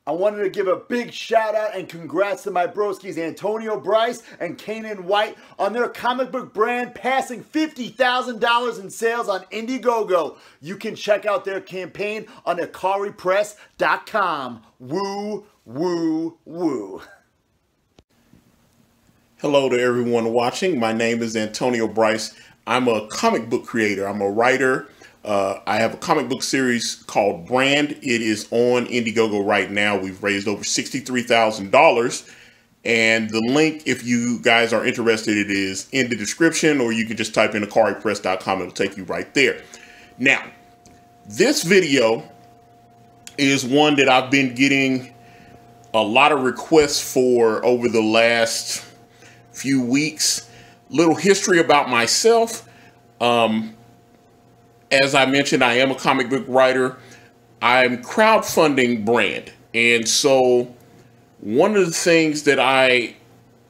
I wanted to give a big shout out and congrats to my broskies Antonio Bryce and Kanan White on their comic book brand passing $50,000 in sales on Indiegogo. You can check out their campaign on ikaripress.com. Woo, woo, woo. Hello to everyone watching. My name is Antonio Bryce. I'm a comic book creator. I'm a writer. I have a comic book series called Brand. It is on Indiegogo right now. We've raised over $63,000. And the link, if you guys are interested, it is in the description, or you can just type in ikaripress.com. It'll take you right there. Now, this video is one that I've been getting a lot of requests for over the last few weeks. Little history about myself. As I mentioned, I am a comic book writer. I'm crowdfunding Brand. And so one of the things that I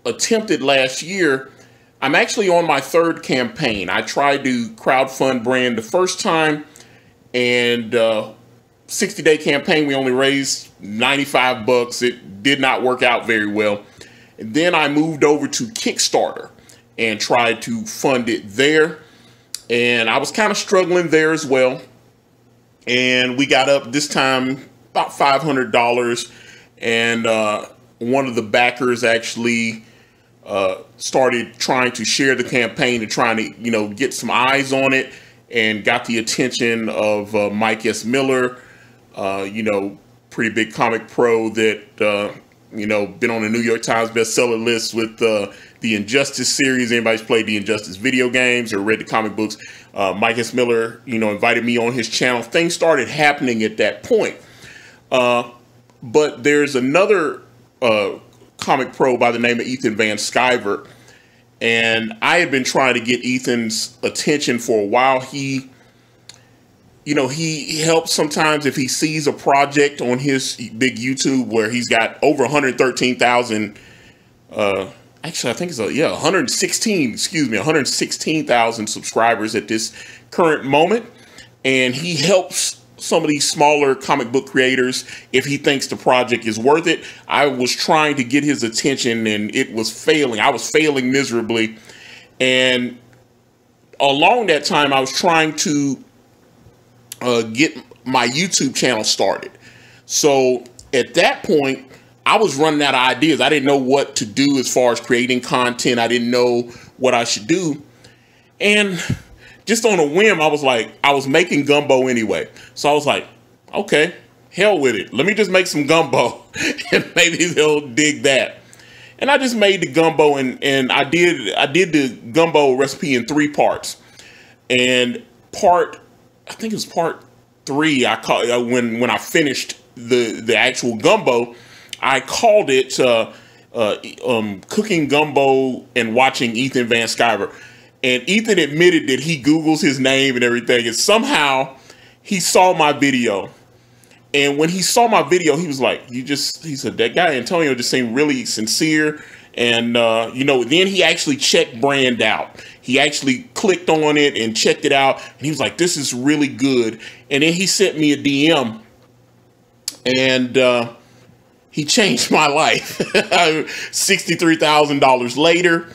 attempted last year, I'm actually on my third campaign. I tried to crowdfund Brand the first time, and 60-day campaign, we only raised 95 bucks. It did not work out very well. And then I moved over to Kickstarter and tried to fund it there. And I was kind of struggling there as well. And we got up this time about $500. And one of the backers actually started trying to share the campaign and trying to, get some eyes on it, and got the attention of Mike S. Miller, pretty big comic pro that, been on the New York Times bestseller list with the Injustice series. Anybody's played the Injustice video games or read the comic books. Mike S. Miller, invited me on his channel. Things started happening at that point. But there's another comic pro by the name of Ethan Van Sciver. And I had been trying to get Ethan's attention for a while. He helps sometimes if he sees a project on his big YouTube where he's got over 113,000, actually, I think it's 116,000 subscribers at this current moment. And he helps some of these smaller comic book creators if he thinks the project is worth it. I was trying to get his attention and it was failing. I was failing miserably. And along that time, I was trying to get my YouTube channel started. So at that point, I was running out of ideas. I didn't know what to do as far as creating content. I didn't know what I should do. And just on a whim, I was making gumbo anyway. So I was like, okay, hell with it. Let me just make some gumbo and maybe they'll dig that. And I just made the gumbo, and I did the gumbo recipe in 3 parts. And I think it was part 3, when I finished the actual gumbo, I called it Cooking Gumbo and Watching Ethan Van Sciver. And Ethan admitted that he Googles his name and everything, and somehow he saw my video. And when he saw my video, he was like, he said, that guy Antonio just seemed really sincere. And, then he actually checked Brand out. He actually clicked on it and checked it out. And he was like, this is really good. And then he sent me a DM. And he changed my life. $63,000 later,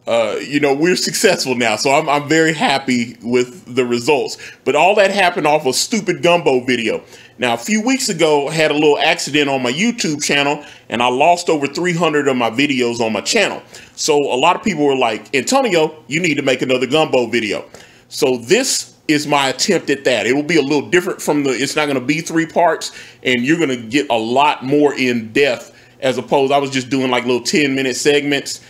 we're successful now. So I'm very happy with the results. But all that happened off a stupid gumbo video. Now, a few weeks ago, I had a little accident on my YouTube channel, and I lost over 300 of my videos on my channel. So a lot of people were like, Antonio, you need to make another gumbo video. So this is my attempt at that. It will be a little different from it's not going to be 3 parts, and you're going to get a lot more in depth, as opposed, I was just doing like little 10-minute segments.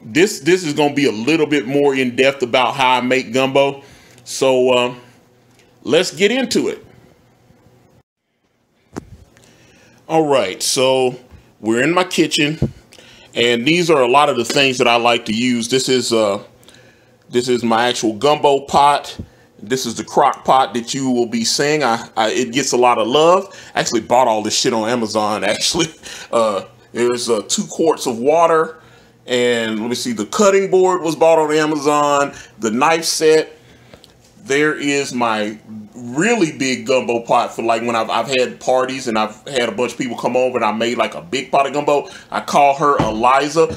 This is going to be a little bit more in depth about how I make gumbo. So let's get into it. All right, so we're in my kitchen, and these are a lot of the things that I like to use. This is my actual gumbo pot. This is the crock pot that you will be seeing. It gets a lot of love. I actually bought all this shit on Amazon, actually. There's 2 quarts of water, and let me see, the cutting board was bought on Amazon, the knife set. There is my really big gumbo pot for like when I've had parties and I've had a bunch of people come over and I made like a big pot of gumbo. I call her Eliza.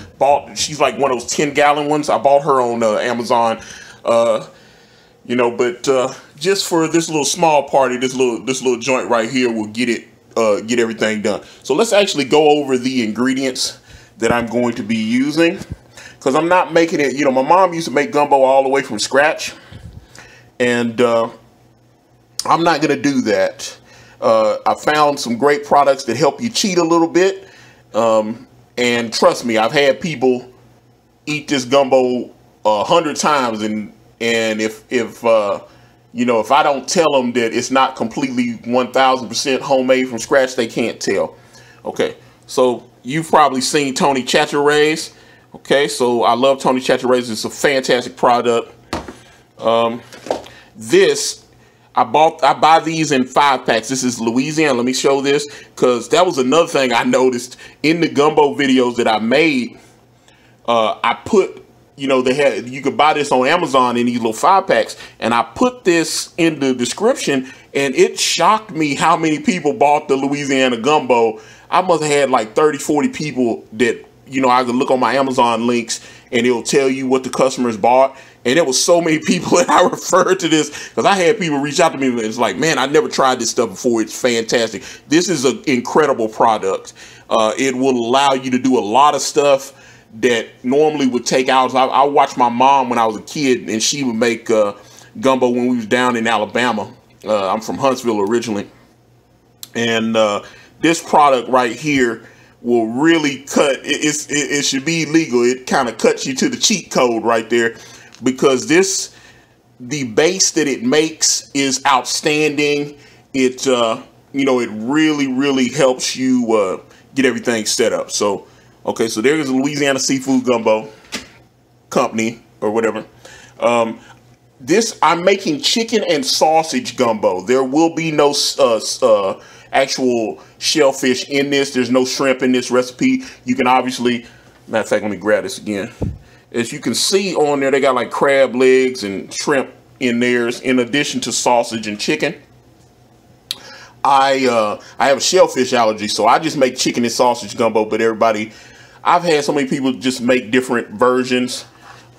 She's like one of those 10-gallon ones. I bought her on Amazon. You know, but just for this little small party, this little joint right here will get everything done. So let's actually go over the ingredients that I'm going to be using, because I'm not making it. You know, my mom used to make gumbo all the way from scratch, and I'm not going to do that. I found some great products that help you cheat a little bit. And trust me, I've had people eat this gumbo 100 times. And if you know, if I don't tell them that it's not completely 1000% homemade from scratch, they can't tell. Okay. So you've probably seen Tony Chachere's. Okay. So I love Tony Chachere's. It's a fantastic product. I buy these in 5-packs. This is Louisiana. Let me show this, because that was another thing I noticed in the gumbo videos that I made. I put, you know, you could buy this on Amazon in these little 5-packs, and I put this in the description, and it shocked me how many people bought the Louisiana gumbo. I must have had like 30, 40 people that, you know, I could look on my Amazon links and it'll tell you what the customers bought. And there was so many people that I referred to this, because I had people reach out to me and it's like, man, I never tried this stuff before. It's fantastic. This is an incredible product. It will allow you to do a lot of stuff that normally would take hours. I watched my mom when I was a kid, and she would make gumbo when we was down in Alabama. I'm from Huntsville originally. And this product right here will really cut. It should be illegal. It kind of cuts you to the cheat code right there. Because the base that it makes is outstanding. It, you know, it really helps you get everything set up. So, okay, so there's the Louisiana Seafood Gumbo Company or whatever. I'm making chicken and sausage gumbo. There will be no actual shellfish in this. There's no shrimp in this recipe. You can obviously, matter of fact, let me grab this again. As you can see on there, they got like crab legs and shrimp in theirs, in addition to sausage and chicken. I have a shellfish allergy, so I just make chicken and sausage gumbo. But I've had so many people just make different versions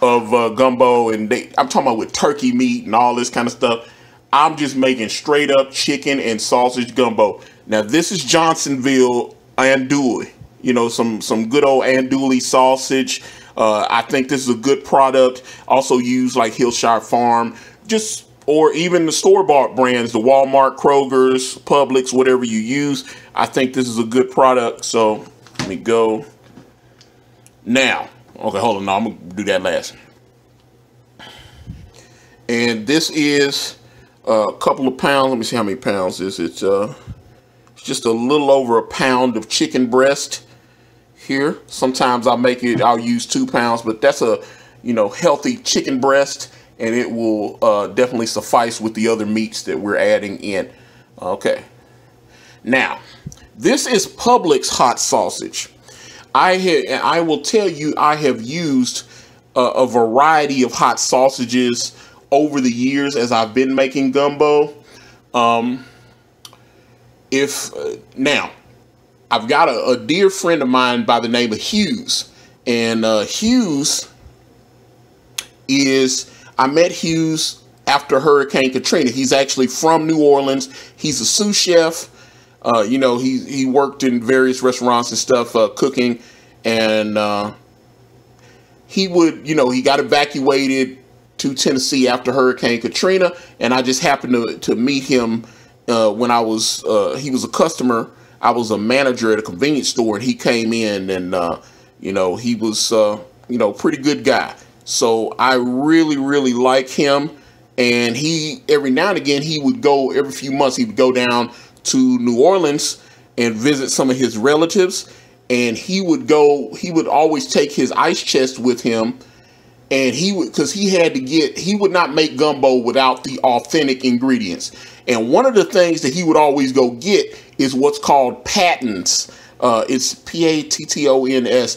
of gumbo, and I'm talking about with turkey meat and all this kind of stuff. I'm just making straight up chicken and sausage gumbo. Now this is Johnsonville andouille, you know, some good old andouille sausage. I think this is a good product. Also use like Hillshire Farm, or even the store-bought brands, the Walmart, Kroger's, Publix, whatever you use. I think this is a good product. So let me go now. Okay, hold on. No, I'm gonna do that last. And this is a couple of pounds. Let me see how many pounds this is. It's just a little over a pound of chicken breast. Here, sometimes I'll use 2 pounds, but that's a, you know, healthy chicken breast, and it will definitely suffice with the other meats that we're adding in. Okay. Now, this is Publix hot sausage. I will tell you, I have used a variety of hot sausages over the years as I've been making gumbo. Now, I've got a dear friend of mine by the name of Hughes, and I met Hughes after Hurricane Katrina. He's actually from New Orleans. He's a sous chef. You know, he worked in various restaurants and stuff, cooking, and he got evacuated to Tennessee after Hurricane Katrina, and I just happened to meet him when he was a customer. I was a manager at a convenience store, and he came in, and you know, he was you know, pretty good guy. So I really like him. And every now and again, every few months, he would go down to New Orleans and visit some of his relatives. And he would always take his ice chest with him. And he would not make gumbo without the authentic ingredients. And one of the things that he would always go get is what's called Pattons. It's Pattons,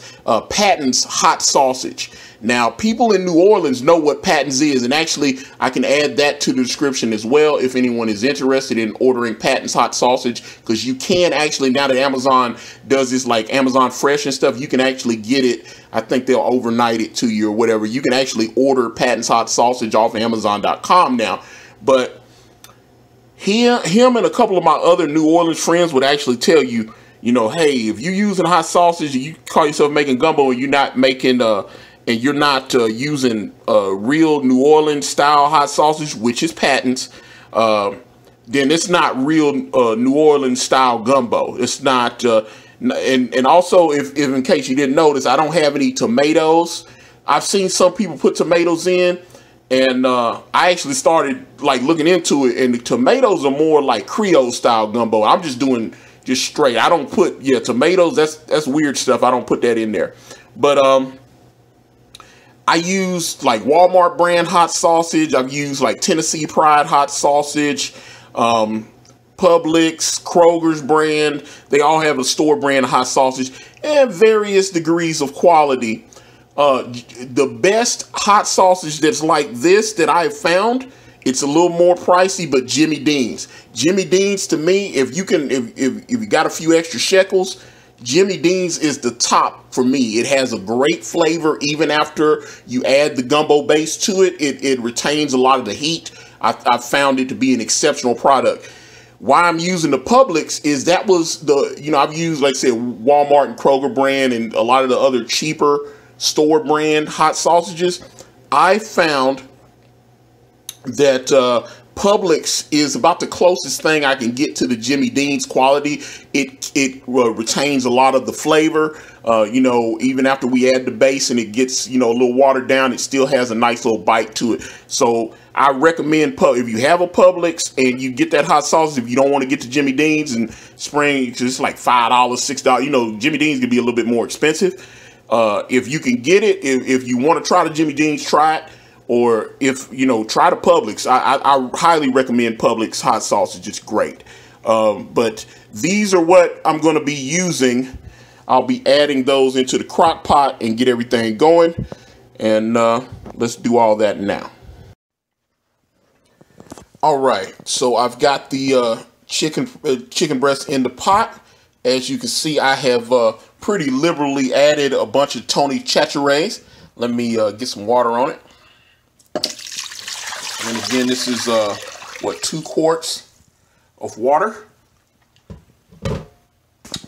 Patton's hot sausage. Now, people in New Orleans know what Patton's is, and actually, I can add that to the description as well if anyone is interested in ordering Patton's hot sausage, because you can actually, now that Amazon does this like Amazon Fresh and stuff, you can actually get it. I think they'll overnight it to you or whatever. You can actually order Patton's hot sausage off Amazon.com now. But him and a couple of my other New Orleans friends would actually tell you, you know, hey, if you're using hot sausage and you call yourself making gumbo and you're not making and you're not using real New Orleans style hot sausage, which is Patton's, then it's not real New Orleans style gumbo. It's not. And also, if in case you didn't notice, I don't have any tomatoes. I've seen some people put tomatoes in, and I actually started like looking into it, and the tomatoes are more like Creole style gumbo. I'm just doing just straight. I don't put tomatoes. That's weird stuff. I don't put that in there. But I use like Walmart brand hot sausage. I've used like Tennessee Pride hot sausage, Publix, Kroger's brand. They all have a store brand hot sausage and various degrees of quality. The best hot sausage that's like this that I've found, it's a little more pricey, but Jimmy Dean's. Jimmy Dean's, to me, if you got a few extra shekels, Jimmy Dean's is the top for me. It has a great flavor. Even after you add the gumbo base to it, it retains a lot of the heat. I found it to be an exceptional product. Why I'm using the Publix is that was I've used, like I said, Walmart and Kroger brand and a lot of the other cheaper store brand hot sausages. I found that Publix is about the closest thing I can get to the Jimmy Dean's quality. It retains a lot of the flavor. Even after we add the base and it gets, a little watered down, it still has a nice little bite to it. So I recommend if you have a Publix and you get that hot sauce, if you don't want to get to Jimmy Dean's and spring, it's like $5, $6. Jimmy Dean's can be a little bit more expensive. If you can get it, if you want to try the Jimmy Dean's, try it. Or if, try the Publix. I highly recommend Publix hot sausage. It's great. But these are what I'm going to be using. I'll be adding those into the crock pot and get everything going. And let's do all that now. All right. So I've got the chicken breast in the pot. As you can see, I have pretty liberally added a bunch of Tony Chachere's. Let me get some water on it. And again, this is 2 quarts of water.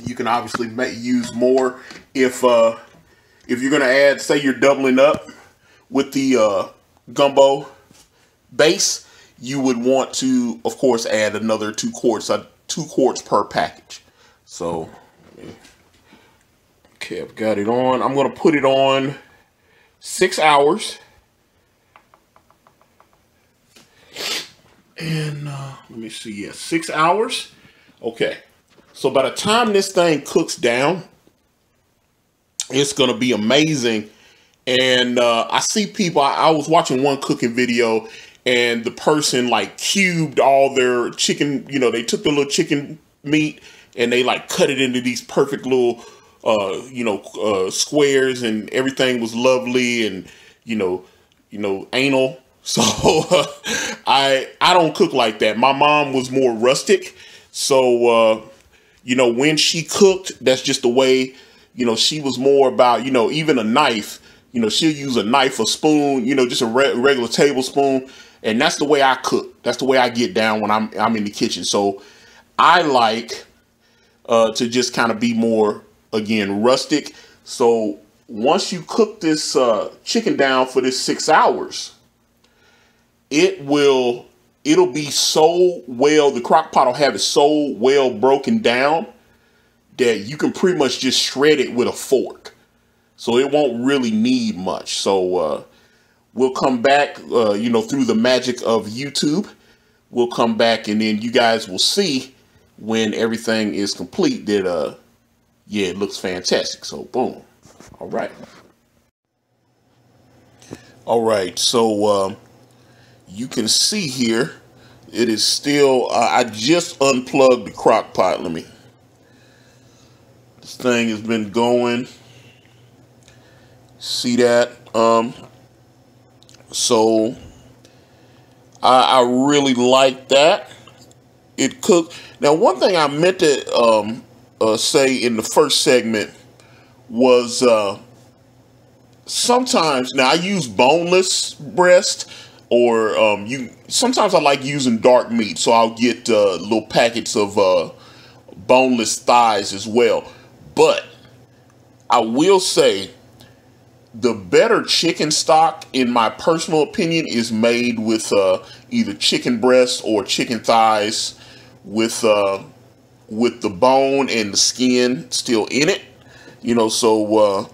You can obviously use more if you're going to add, say you're doubling up with the gumbo base, you would want to, of course, add another 2 quarts, 2 quarts per package. So, okay, I've got it on. I'm going to put it on 6 hours. And let me see, 6 hours. Okay, so by the time this thing cooks down, it's going to be amazing. And I see people, I was watching one cooking video and the person like cubed all their chicken, they took the little chicken meat and they like cut it into these perfect little, squares, and everything was lovely and, anal. So I don't cook like that. My mom was more rustic. So, when she cooked, that's just the way, she was more about, even a knife, she'll use a knife, a spoon, just a regular tablespoon. And that's the way I cook. That's the way I get down when I'm in the kitchen. So I like to just kind of be more, again, rustic. So once you cook this chicken down for this 6 hours, it'll be so well, the crock pot will have it so well broken down that you can pretty much just shred it with a fork. So it won't really need much. So we'll come back, through the magic of YouTube. We'll come back and then you guys will see when everything is complete that, it looks fantastic. So boom. All right. All right. So, you can see here, it is still, I just unplugged the crock pot. Let me This thing has been going. See that? So I really like that. It cooked. Now, one thing I meant to say in the first segment was sometimes, now I use boneless breast, or sometimes I like using dark meat, so I'll get little packets of boneless thighs as well. But I will say the better chicken stock, in my personal opinion, is made with either chicken breast or chicken thighs with the bone and the skin still in it. So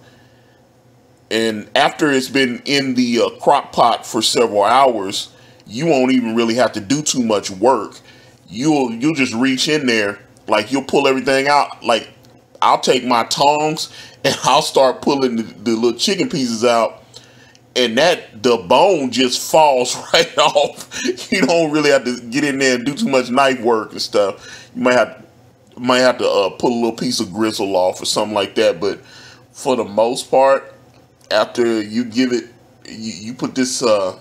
and after it's been in the crock pot for several hours, you won't even really have to do too much work. You'll just reach in there, like you'll pull everything out. Like I'll take my tongs and I'll start pulling the little chicken pieces out, and the bone just falls right off. You don't really have to get in there and do too much knife work and stuff. You might have to pull a little piece of gristle off or something like that. But for the most part, after you give it, you put this, put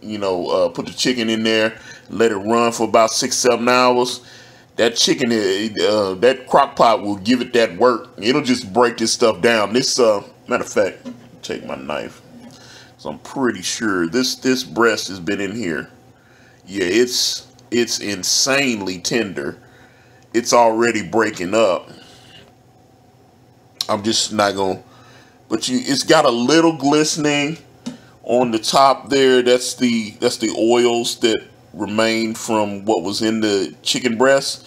the chicken in there, let it run for about 6-7 hours. That chicken, that crock pot will give it that work. It'll just break this stuff down. This, matter of fact, take my knife. So I'm pretty sure this breast has been in here. Yeah, it's insanely tender. It's already breaking up. I'm just not gonna. But it's got a little glistening on the top there. That's the oils that remain from what was in the chicken breast.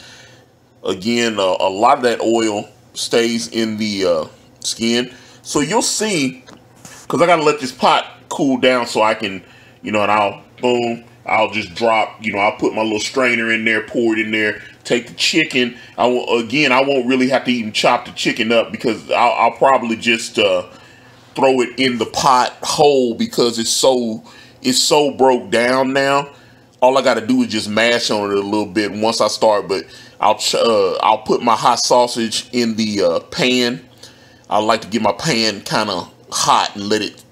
Again, a lot of that oil stays in the skin. So you'll see, because I gotta let this pot cool down so I can, and I'll just drop, I'll put my little strainer in there, pour it in there, take the chicken. I won't really have to even chop the chicken up, because I'll probably just throw it in the pot whole, because it's so broke down now. All I got to do is just mash on it a little bit once I start. But I'll put my hot sausage in the pan. I like to get my pan kind of hot and let it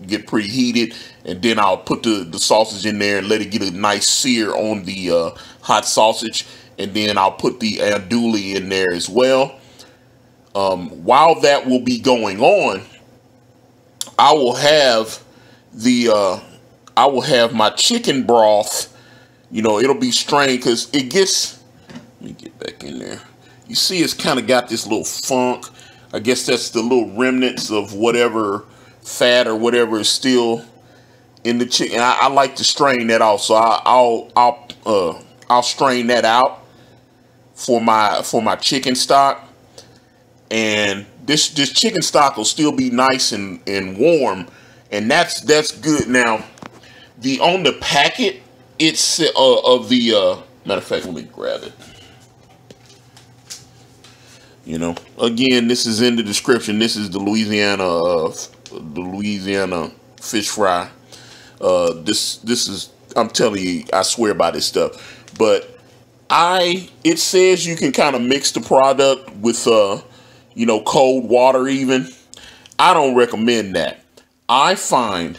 get pretty heated, and then I'll put the sausage in there and let it get a nice sear on the hot sausage, and then I'll put the andouille in there as well. While that will be going on, I will have my chicken broth. It'll be strained, because it gets. Let me get back in there. You see, it's kind of got this little funk. I guess that's the little remnants of whatever fat or whatever is still in the chicken. I like to strain that off, so I'll strain that out for my chicken stock. And this chicken stock will still be nice and warm, and that's good. Now, on the packet, it's of the matter of fact, let me grab it. Again, this is in the description. This is the Louisiana fish fry. This is, I'm telling you, I swear by this stuff. But it says you can kind of mix the product with cold water even. I don't recommend that. I find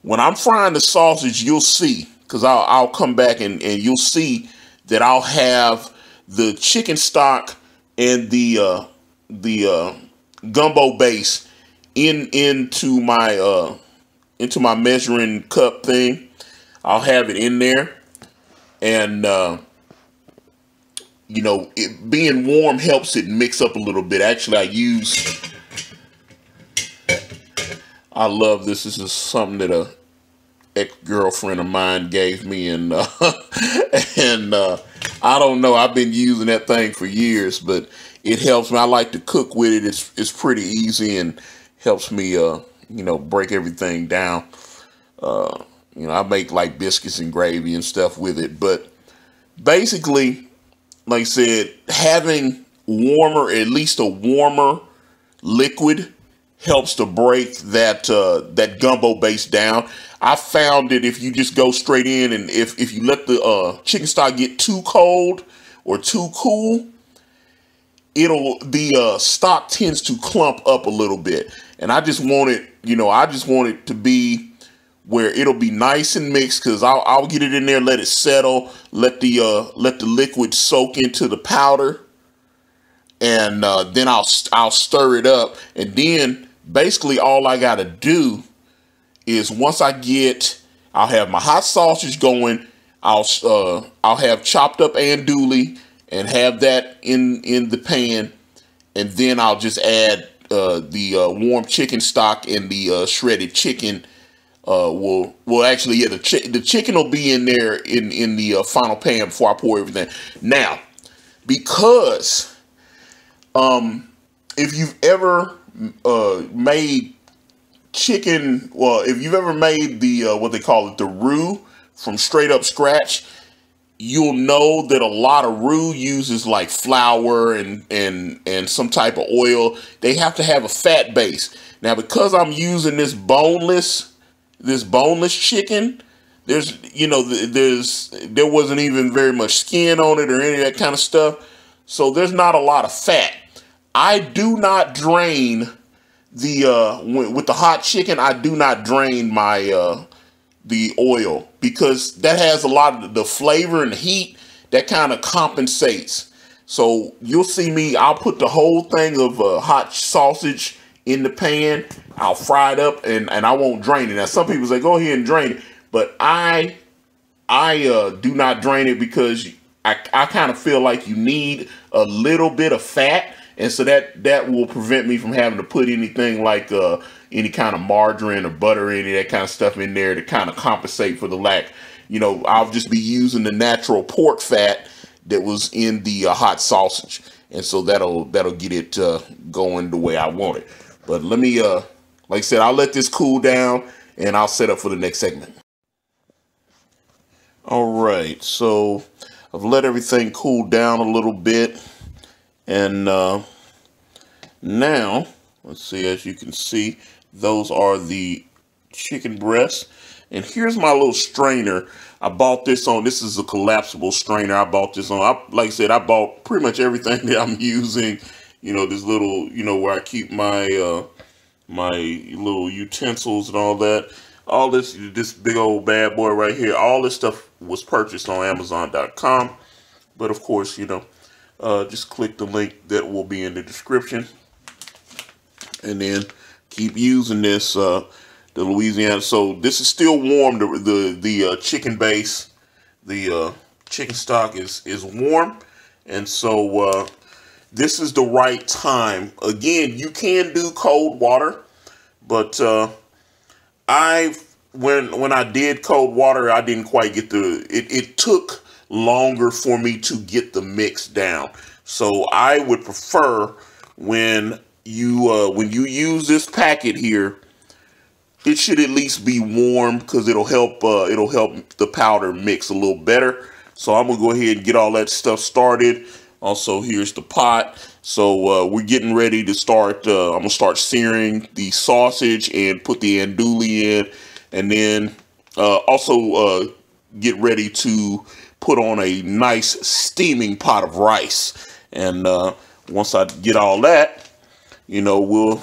when I'm frying the sausage, you'll see, because I'll come back and you'll see that I'll have the chicken stock and the gumbo base into my measuring cup thing. I'll have it in there, and it being warm helps it mix up a little bit. Actually, I love this. This is something that a ex-girlfriend of mine gave me, and I don't know. I've been using that thing for years, but it helps me. I like to cook with it. It's pretty easy and helps me, break everything down. I make like biscuits and gravy and stuff with it. But basically, like I said, having at least a warmer liquid helps to break that gumbo base down. I found that if you just go straight in, and if you let the chicken stock get too cold or too cool, the stock tends to clump up a little bit, and I just want it, I just want it to be where it'll be nice and mixed, because I'll get it in there, let it settle, let the liquid soak into the powder, and then I'll stir it up, and then basically all I gotta do is once I'll have my hot sausage going, I'll have chopped up andouille and have that in the pan, and then I'll just add the warm chicken stock and the shredded chicken. The chicken will be in there in the final pan before I pour everything. Now, because if you've ever made chicken, if you've ever made the what they call it, the roux from straight up scratch, you'll know that a lot of roux uses like flour and some type of oil. They have to have a fat base. Now, because I'm using this boneless chicken, there wasn't even very much skin on it or any of that kind of stuff. So there's not a lot of fat. I do not drain with the hot chicken. I do not drain my the oil, because that has a lot of the flavor and the heat that kind of compensates. So you'll see me, I'll put the whole thing of hot sausage in the pan. I'll fry it up, and I won't drain it. Now, some people say, go ahead and drain it, but I do not drain it, because I kind of feel like you need a little bit of fat, and so that will prevent me from having to put anything like any kind of margarine or butter or any of that kind of stuff in there to kind of compensate for the lack. I'll just be using the natural pork fat that was in the hot sausage, and so that'll get it going the way I want it. But let me, like I said, I'll let this cool down, and I'll set up for the next segment. All right, so I've let everything cool down a little bit, and now, let's see, as you can see, those are the chicken breasts. And here's my little strainer. I bought this is a collapsible strainer. I bought this on, like I said, I bought pretty much everything that I'm using. This little, where I keep my my little utensils and all that. All this big old bad boy right here, all this stuff was purchased on Amazon.com. But of course, just click the link that will be in the description. And then keep using this, the Louisiana. So this is still warm. The chicken base, the chicken stock is warm. And so this is the right time. Again, you can do cold water, but when I did cold water, I didn't quite get it took longer for me to get the mix down. So I would prefer when you use this packet here, it should at least be warm, because it'll help the powder mix a little better. So I'm gonna go ahead and get all that stuff started. Also, here's the pot. So we're getting ready to start. I'm gonna start searing the sausage and put the andouille in, and then also get ready to put on a nice steaming pot of rice. And once I get all that, it'll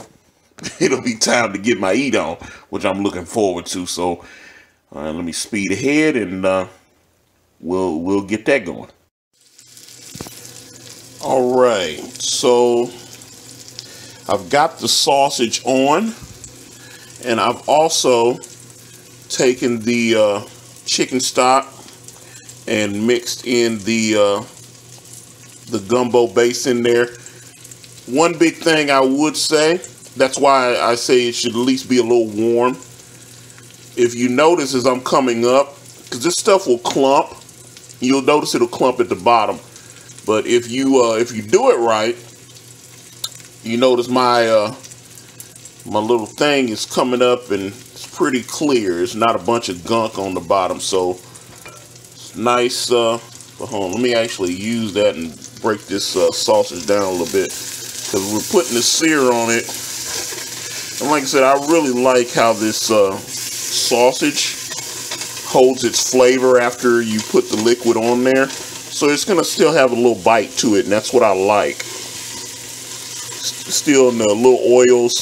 be time to get my eat on, which I'm looking forward to. So let me speed ahead, and we'll get that going. All right, so I've got the sausage on, and I've also taken the chicken stock and mixed in the gumbo base in there. One big thing I would say, that's why I say it should at least be a little warm. If you notice as I'm coming up, because this stuff will clump, you'll notice it'll clump at the bottom. But if you do it right, you notice my my little thing is coming up and it's pretty clear. It's not a bunch of gunk on the bottom, so it's nice. But hold on, let me actually use that and break this sausage down a little bit, because we're putting the sear on it. And like I said, I really like how this sausage holds its flavor after you put the liquid on there. So it's going to still have a little bite to it, and that's what I like. still in the little oils,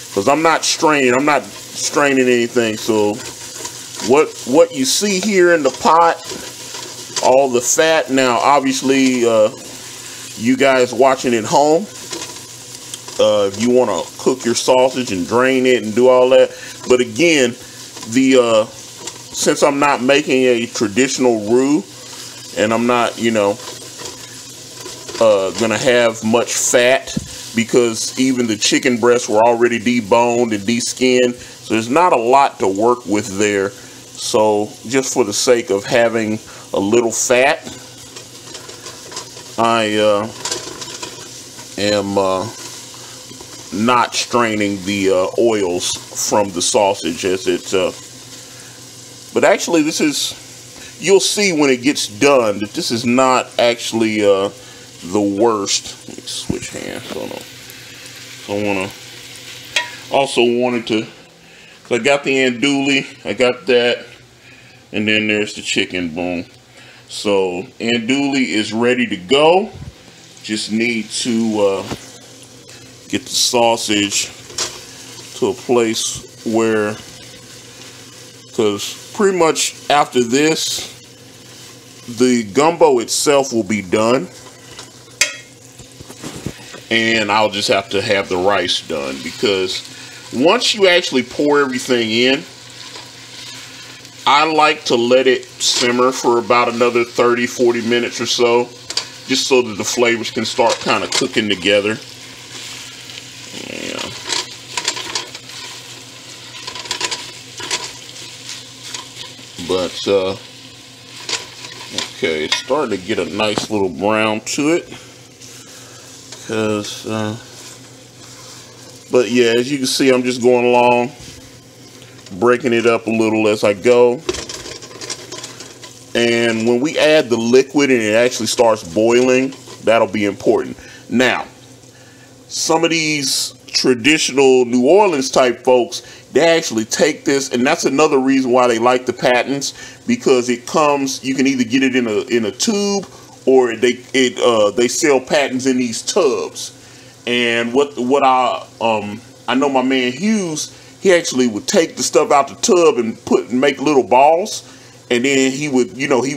because I'm not straining anything. So what you see here in the pot, all the fat. Now obviously you guys watching at home, if you want to cook your sausage and drain it and do all that, but again, since I'm not making a traditional roux, and I'm not, you know, gonna have much fat, because even the chicken breasts were already deboned and deskinned, so there's not a lot to work with there. So just for the sake of having a little fat, I am not straining the oils from the sausage as it but actually this is, you'll see when it gets done that this is not actually the worst. Let me switch hands. So I also wanted to, so I got the andouille, I got that, and then there's the chicken. Boom. So andouille is ready to go. Just need to get the sausage to a place where, because pretty much after this, the gumbo itself will be done, and I'll just have to have the rice done, because once you actually pour everything in, I like to let it simmer for about another 30-40 minutes or so, just so that the flavors can start kind of cooking together. Yeah. But okay, it's starting to get a nice little brown to it, because but yeah, as you can see, I'm just going along, breaking it up a little as I go. And when we add the liquid and it actually starts boiling, that'll be important. Now, some of these traditional New Orleans type folks, they actually take this, and that's another reason why they like the Pattons, because it comes, you can either get it in a tube, or they sell Pattons in these tubs. And what I know my man Hughes, he actually would take the stuff out the tub and make little balls, and then he would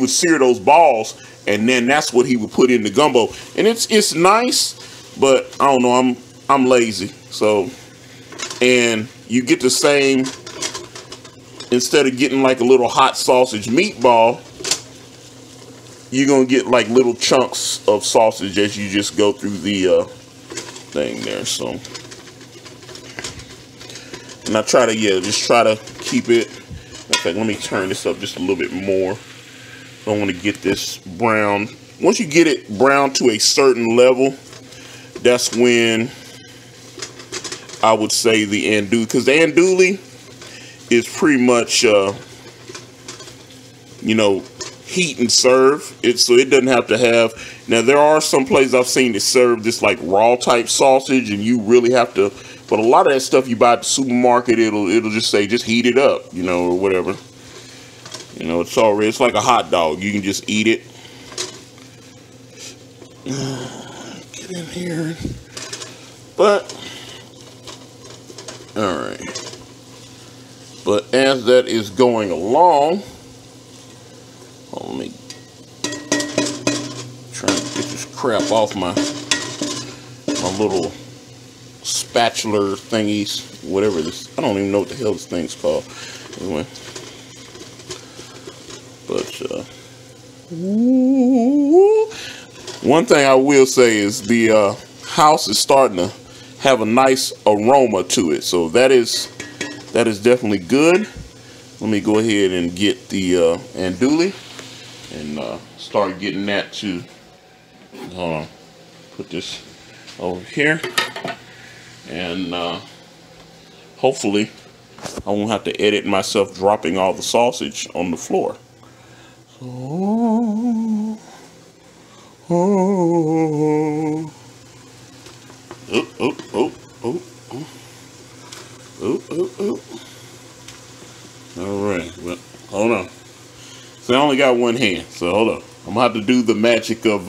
sear those balls, and then that's what he would put in the gumbo. And it's nice, but I don't know, I'm lazy. So, and you get the same, instead of getting like a little hot sausage meatball, you're gonna get like little chunks of sausage as you just go through the thing there. So, and I try to, just try to keep it. In fact, let me turn this up just a little bit more. I want to get this brown. Once you get it brown to a certain level, that's when I would say the andouille, because the andouille is pretty much, heat and serve. So it doesn't have to have. Now there are some places I've seen that serve this like raw type sausage, and you really have to. But a lot of that stuff you buy at the supermarket, it'll just say just heat it up, or whatever. It's like a hot dog. You can just eat it. Get in here. But all right. But as that is going along, let me try to get this crap off my little spatula thingies, whatever this, I don't even know what the hell this thing's called. Anyway, but one thing I will say is the house is starting to have a nice aroma to it, so that is definitely good. Let me go ahead and get the andouille and start getting that to, hold on, put this over here, and hopefully I won't have to edit myself dropping all the sausage on the floor. So, all right, well, hold on. So I only got one hand, so hold on. I'm gonna have to do the magic of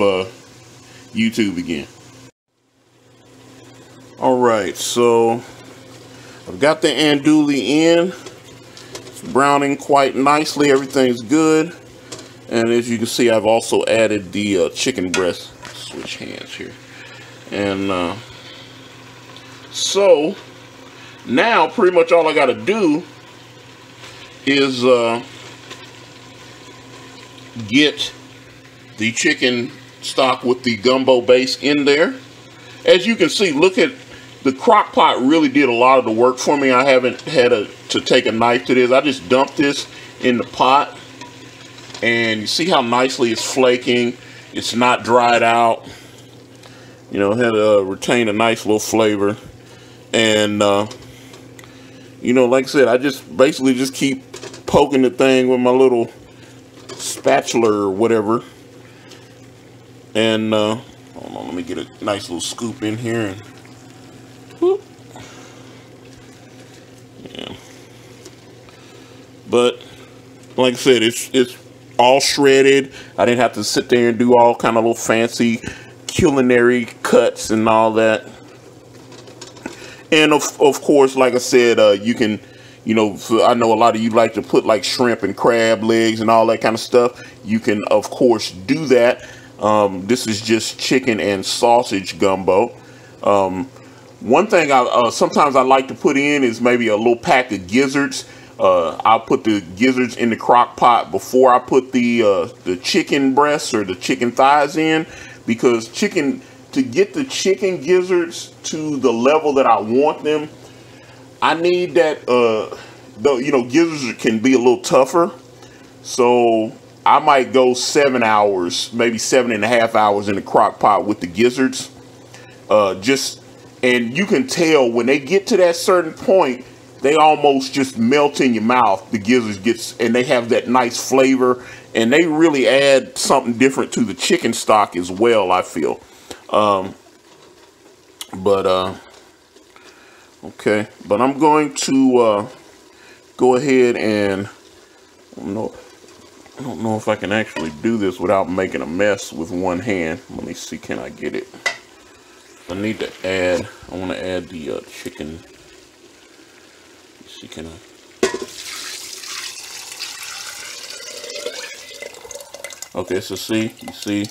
YouTube again. All right, so I've got the andouille in. It's browning quite nicely. Everything's good. And as you can see, I've also added the chicken breast. Switch hands here. And so now pretty much all I got to do is get the chicken stock with the gumbo base in there. As you can see, look at the crock pot really did a lot of the work for me. I haven't had to take a knife to this. I just dumped this in the pot, and you see how nicely it's flaking. It's not dried out. You know, it had retained a nice little flavor. And you know, like I said, I just basically just keep poking the thing with my little spatula or whatever. And hold on, let me get a nice little scoop in here and whoop. Yeah. But like I said, it's all shredded. I didn't have to sit there and do all kind of little fancy culinary cuts and all that. And of course, like I said, you can, you know, I know a lot of you like to put like shrimp and crab legs and all that kind of stuff. You can, of course, do that. This is just chicken and sausage gumbo. One thing sometimes I like to put in is maybe a little pack of gizzards. I'll put the gizzards in the crock pot before I put the chicken breasts or the chicken thighs in, because to get the chicken gizzards to the level that I want them, I need that, you know, gizzards can be a little tougher. So I might go 7 hours, maybe 7.5 hours in the crock pot with the gizzards. And you can tell when they get to that certain point, they almost just melt in your mouth. The gizzards and they have that nice flavor, and they really add something different to the chicken stock as well, I feel. Okay, but I'm going to go ahead and I don't know if I can actually do this without making a mess with one hand. Let me see, can I get it? I want to add the chicken. Let's see, can I? Okay, so you see,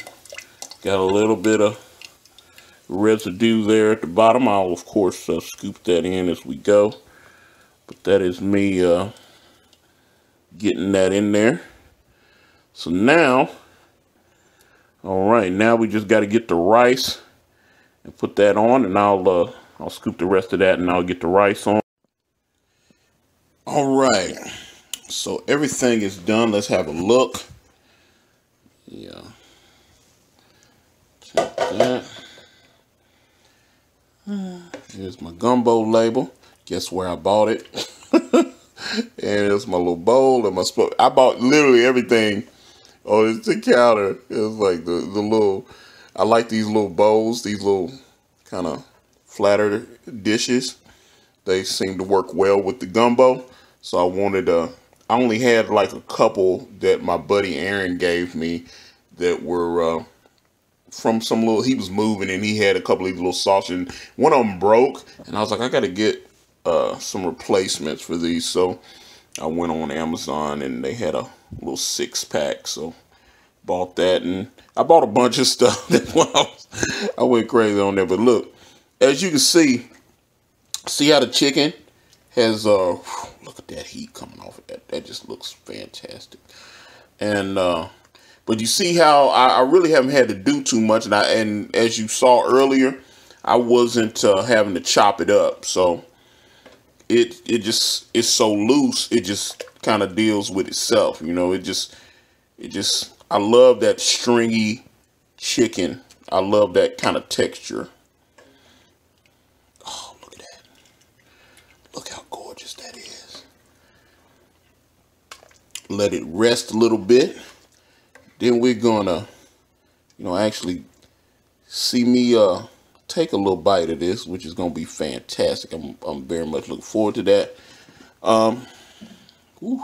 got a little bit of residue there at the bottom. I'll of course scoop that in as we go, but that is me getting that in there. So now, all right, now we just got to get the rice and put that on, and I'll scoop the rest of that and I'll get the rice on. All right, so everything is done. Let's have a look. Yeah, check that. Here's my gumbo label. Guess where I bought it? And it's my little bowl and my spoon. I bought literally everything on the counter. It was like the little, I like these little bowls, these little kind of flatter dishes. They seem to work well with the gumbo. So I wanted I only had like a couple that my buddy Aaron gave me that were from some little, he was moving and he had a couple of these little sausages. One of them broke and I was like, I got to get some replacements for these. So I went on Amazon and they had a little 6-pack. So bought that, and I bought a bunch of stuff. I went crazy on there. But look, as you can see how the chicken has, look at that heat coming off of that. That just looks fantastic. And, but you see how I really haven't had to do too much. And as you saw earlier, I wasn't having to chop it up. So it's so loose. It just kind of deals with itself. You know, I love that stringy chicken. I love that kind of texture. Oh, look at that. Look how gorgeous that is. Let it rest a little bit. Then we're gonna, you know, actually see me take a little bite of this, which is gonna be fantastic. I'm very much looking forward to that. Ooh,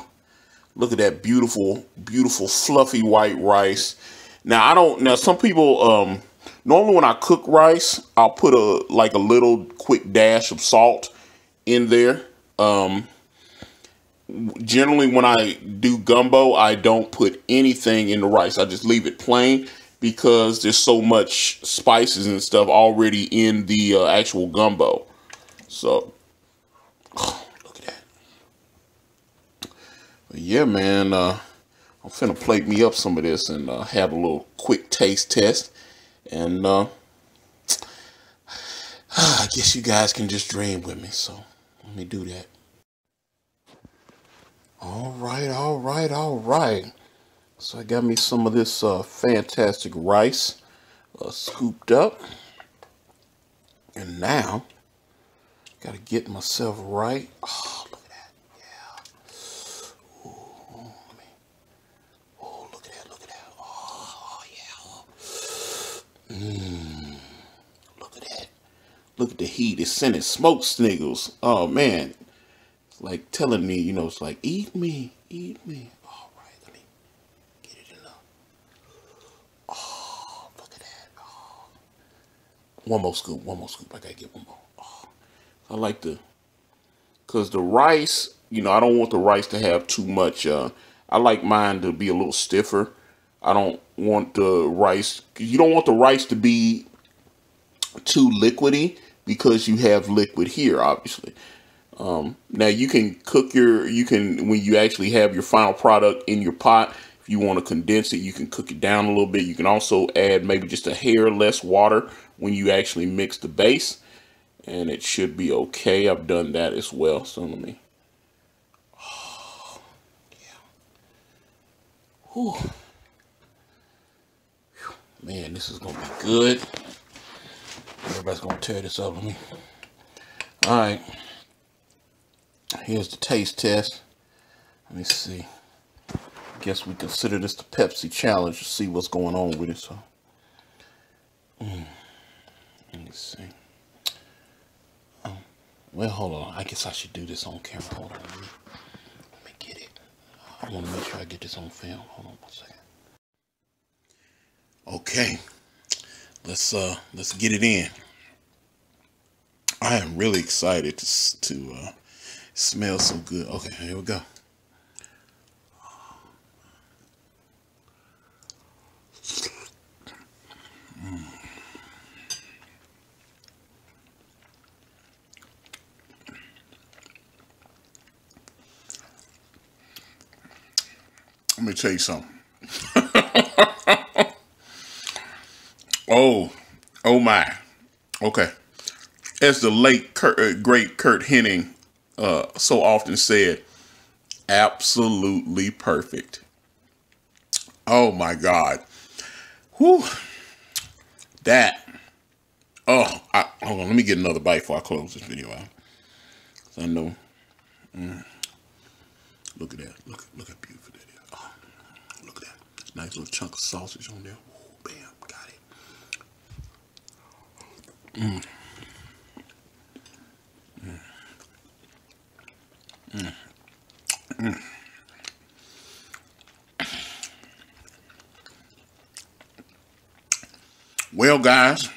look at that beautiful, beautiful, fluffy white rice. Now some people Normally when I cook rice, I'll put a little quick dash of salt in there. Generally when I do gumbo, I don't put anything in the rice. I just leave it plain because there's so much spices and stuff already in the actual gumbo. So, look at that. But yeah, man, I'm finna plate me up some of this and have a little quick taste test. And I guess you guys can just dream with me. So let me do that. All right. So I got me some of this fantastic rice scooped up. And now, gotta get myself right. Oh, look at that. Yeah. Ooh, oh, look at that. Oh, yeah. Look at that. Look at the heat. It's sending smoke signals. Oh, man. It's like telling me, you know, it's like, eat me. All right, let me get it enough. Oh, look at that. Oh. One more scoop. I gotta get one more. Oh. I like because the rice, you know, I don't want the rice to have too much. I like mine to be a little stiffer. I don't want the rice, you don't want the rice to be too liquidy because you have liquid here, obviously. Now you can cook when you actually have your final product in your pot, if you want to condense it, you can cook it down a little bit. You can also add maybe just a hair less water when you actually mix the base, and it should be okay. I've done that as well. So let me, oh, yeah. Whew. Man, this is gonna be good. Everybody's gonna tear this up with me. All right. Here's the taste test. Let me see. I guess we consider this the Pepsi challenge to see what's going on with it. So, let me see. Well, hold on. I guess I should do this on camera. Hold on. Let me get it. I want to make sure I get this on film. Hold on 1 second. Okay. Let's get it in. I am really excited to smell so good. Okay, here we go. Let me tell you something. Oh my. Okay. As the late great Kurt Hennig so often said, absolutely perfect. Oh my God. Whew. That. Oh, hold on. Let me get another bite before I close this video out. So I know. Look at that. Look how beautiful that is. Oh, look at that. Nice little chunk of sausage on there. Oh, bam. Got it. Well, guys,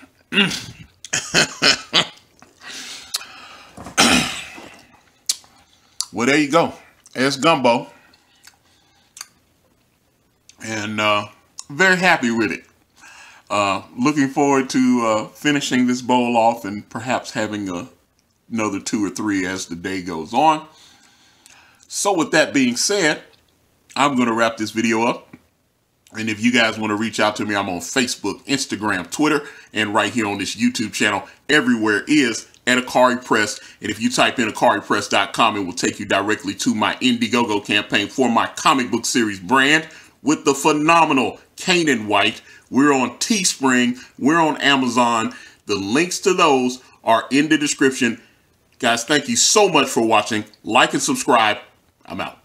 well, there you go. It's gumbo, and very happy with it. Looking forward to finishing this bowl off and perhaps having another 2 or 3 as the day goes on. So with that being said, I'm going to wrap this video up. And if you guys want to reach out to me, I'm on Facebook, Instagram, Twitter, and right here on this YouTube channel. Everywhere is at Ikari Press. And if you type in IkariPress.com, it will take you directly to my Indiegogo campaign for my comic book series brand with the phenomenal Kanan White. We're on Teespring. We're on Amazon. The links to those are in the description. Guys, thank you so much for watching. Like and subscribe. I'm out.